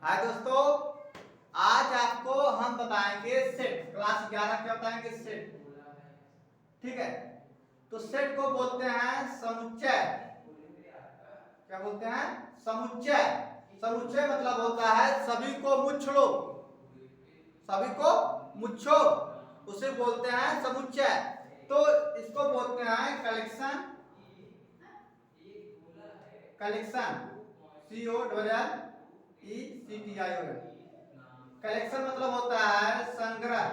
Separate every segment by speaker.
Speaker 1: हाय दोस्तों, आज आपको हम बताएंगे सेट। क्लास 11 क्या बताएंगे? सेट। ठीक है, तो सेट को बोलते हैं समुच्चय। क्या बोलते हैं? समुच्चय। समुच्चय मतलब होता है सभी को मुच्छो, सभी को मुच्छो, उसे बोलते हैं समुच्चय। तो इसको बोलते हैं कलेक्शन। Collection COLLECTION। कलेक्शन मतलब होता है संग्रह।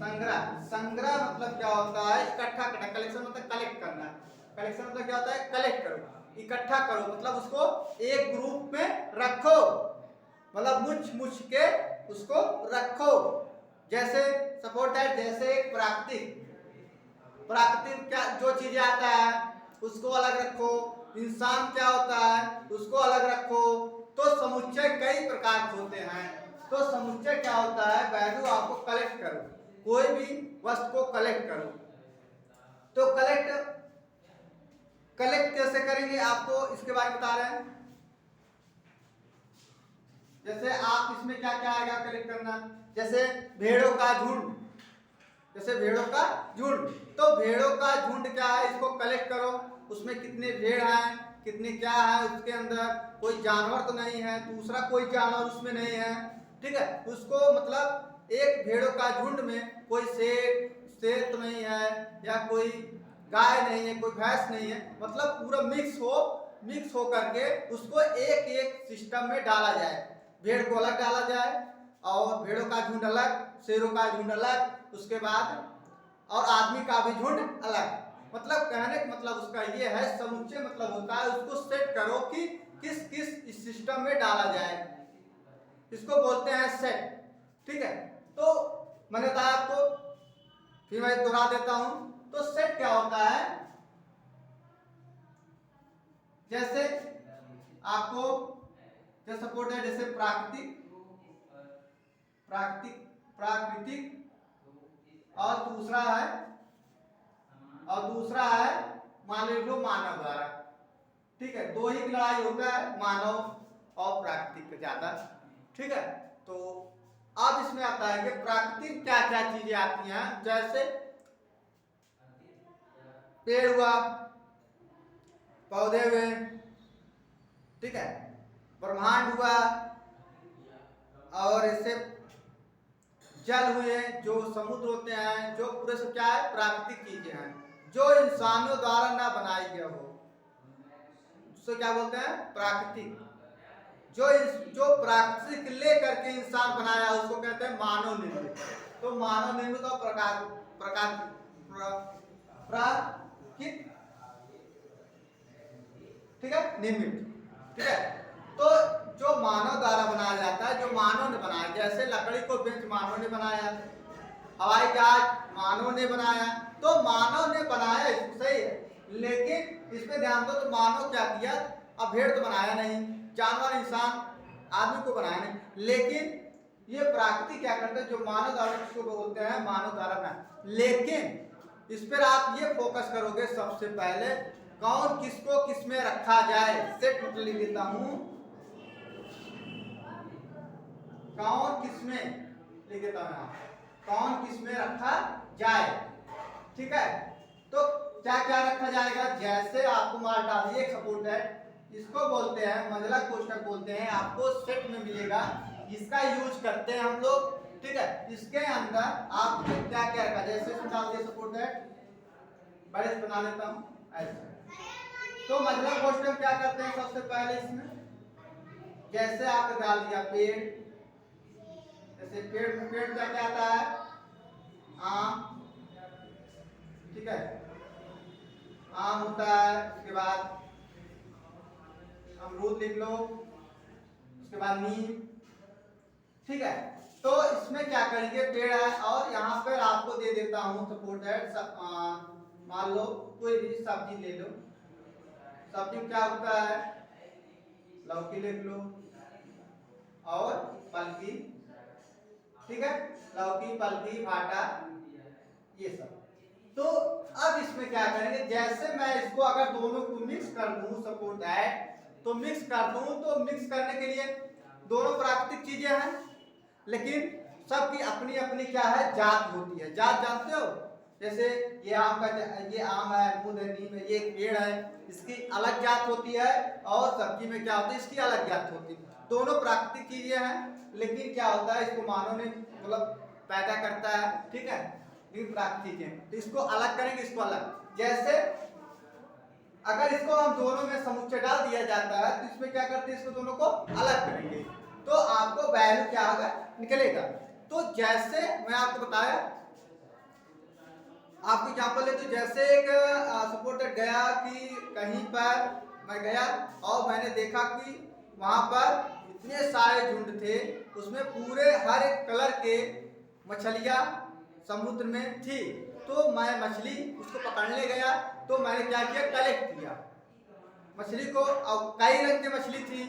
Speaker 1: संग्रह संग्रह मतलब क्या होता है? इकट्ठा करना। कलेक्शन मतलब कलेक्ट करना। कलेक्शन मतलब क्या होता है? कलेक्ट करो, इकट्ठा करो, मतलब उसको एक ग्रुप में रखो, मतलब मुछ मुछ के उसको रखो। जैसे सपोर्ट दैट, जैसे प्राकृतिक प्राकृतिक क्या जो चीजें आता है उसको अलग रखो। इंसान क्या होता है उसको अलग रखो। तो समुच्चय कई प्रकार के होते हैं। तो समुच्चय क्या होता है? वैल्यू आपको कलेक्ट करो, कोई भी वस्तु को कलेक्ट करो। तो कलेक्ट कलेक्ट कैसे करेंगे आपको इसके बारे में बता रहे हैं। जैसे आप इसमें क्या क्या आएगा कलेक्ट करना? जैसे भेड़ों का झुंड, जैसे भेड़ों का झुंड। तो भेड़ों का झुंड क्या है? इसको कलेक्ट करो, उसमें कितने भेड़ हैं, कितने क्या है, उसके अंदर कोई जानवर तो नहीं है, दूसरा कोई जानवर उसमें नहीं है। ठीक है, उसको मतलब एक भेड़ों का झुंड में कोई शेर तो नहीं है, या कोई गाय नहीं है, कोई भैंस नहीं है, मतलब पूरा मिक्स हो करके उसको एक एक सिस्टम में डाला जाए। भेड़ को अलग डाला जाए, और भेड़ों का झुंड अलग, शेरों का झुंड अलग, उसके बाद और आदमी का भी झुंड अलग। मतलब कहने का मतलब उसका ये है, समुच्चय मतलब होता है उसको सेट करो कि किस किस इस सिस्टम में डाला जाए, इसको बोलते हैं सेट। ठीक है, तो मैंने बताया आपको, फिर मैं दोहरा देता हूं। तो सेट क्या होता है? जैसे आपको जो सपोर्ट है, जैसे प्राकृतिक प्राकृतिक प्राकृतिक और दूसरा है मान लो मानव द्वारा। ठीक है, दो ही लड़ाई होता है, मानव और प्राकृतिक का ज्यादा। ठीक है, तो अब इसमें आता है कि प्राकृतिक क्या क्या चीजें आती हैं। जैसे पेड़ हुआ, पौधे हुए, ठीक है, ब्रह्मांड हुआ, और इससे जल हुए, जो समुद्र होते हैं, जो पूरे सब क्या है? प्राकृतिक चीजें हैं जो इंसानों द्वारा ना बनाई गया हो, उसको क्या बोलते हैं? प्राकृतिक। जो प्राकृतिक ले करके इंसान बनाया उसको कहते हैं मानव निर्मित। तो मानव निर्मित और प्रकार प्रकार प्राकृतिक, ठीक है, निर्मित। ठीक है, तो जो मानव द्वारा बनाया जाता है, जो मानव ने बनाया, जैसे लकड़ी को बेंच मानव ने बनाया, हवाई जहाज मानव ने बनाया। तो मानव ने बनाया सही है, लेकिन इसमें ध्यान दो, तो मानव क्या किया? अब भेड़ तो बनाया नहीं, जानवर इंसान आदमी को बनाया नहीं, लेकिन ये प्राकृतिक क्या करते हैं? जो मानव द्वारा, इसको बोलते हैं मानव द्वारा बनाया। लेकिन इस पर आप ये फोकस करोगे सबसे पहले, कौन किसको किस में रखा जाए। सेट मतलब लिख देता हूं, कौन किस में, लिख देता हूं, कौन किस में रखा जाए। ठीक है, तो क्या क्या रखा जाएगा? जैसे आपको मान डाल दिए सपोर्ट है, इसको बोलते हैं मंडला कोष्ठक बोलते हैं, आपको सेट में मिलेगा, इसका यूज करते हैं हम लोग। ठीक है, इसके अंदर आपको क्या क्या रखा, जैसे इसमें डाल दिए सपोर्ट है, बड़े से बना लेता हूं ऐसे। तो मंडला कोष्ठक क्या करते हैं? सबसे पहले इसमें जैसे आपने डाल दिया पेड़, जैसे पेड़ क्या क्या आता है? आम, ठीक है, आम होता है, उसके बाद अमरूद लिख लो, उसके बाद नीम। ठीक है, तो इसमें क्या करेंगे? पेड़ है, और यहाँ पर आपको दे देता हूँ सपोर्ट है, मान लो कोई भी सब्जी ले लो। सब्जी क्या होता है? लौकी लिख लो, और पलकी, ठीक है, लौकी, पलकी, भाटा, ये सब। तो अब इसमें क्या करेंगे? जैसे मैं इसको अगर दोनों को मिक्स कर दूं, सपोर्ट दैट, तो मिक्स कर दूं, तो मिक्स करने के लिए दोनों प्राकृतिक चीजें हैं, लेकिन सबकी अपनी अपनी क्या है, जात होती है। जात जानते हो, जैसे ये आम है, अमरूद है, नीम है, ये एक पेड़ है, इसकी अलग जात होती है, और सब्जी में क्या होता है, इसकी अलग जात होती है। दोनों प्राकृतिक चीजें हैं, लेकिन क्या होता है, इसको मानव ने मतलब पैदा करता है, ठीक है, लेकिन प्राकृतिक चीजें, तो इसको अलग करेंगे, इसको अलग। जैसे अगर इसको हम दोनों में समुच्चय डाल दिया जाता है, तो इसमें क्या करते हैं, इसको दोनों को अलग करेंगे, तो आपको वैल्यू क्या होगा, निकलेगा। तो जैसे मैं आपको बताया, आपको एग्जाम्पल है, तो जैसे एक सपोर्टेड गया कि कहीं पर मैं गया और मैंने देखा कि वहां पर इतने सारे झुंड थे, उसमें पूरे हर एक कलर के मछलियां समुद्र में थी। तो मैं मछली उसको पकड़ने गया, तो मैंने क्या किया, कलेक्ट किया मछली को, और कई रंग की मछली थी।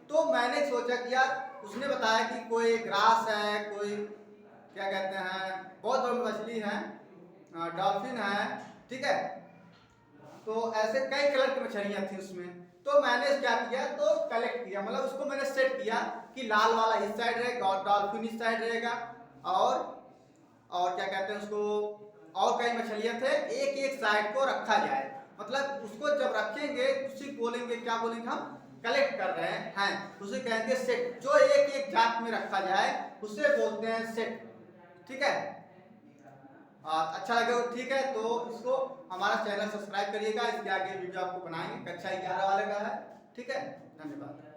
Speaker 1: तो मैंने सोचा कि यार, उसने बताया कि कोई ग्रास है, कोई क्या कहते हैं, बहुत बड़ी मछली है, डॉल्फिन है, ठीक है, तो ऐसे कई कलर की मछलियां थी उसमें। तो मैंने क्या किया, तो कलेक्ट किया, मतलब उसको मैंने सेट किया कि लाल वाला इस साइड रहेगा, डॉल्फिन इस साइड रहेगा, और क्या कहते हैं उसको, और कई मछलियां थे, एक एक साइड को रखा जाए। मतलब उसको जब रखेंगे, उसी बोलेंगे, क्या बोलेंगे, हम कलेक्ट कर रहे हैं, उसे कहेंगे सेट। जो एक एक जात में रखा जाए उसे बोलते हैं सेट, ठीक है। अच्छा लगे तो ठीक है, तो इसको हमारा चैनल सब्सक्राइब करिएगा, इसके आगे वीडियो आपको बनाएंगे, कक्षा 11 वाले का है, ठीक है। धन्यवाद।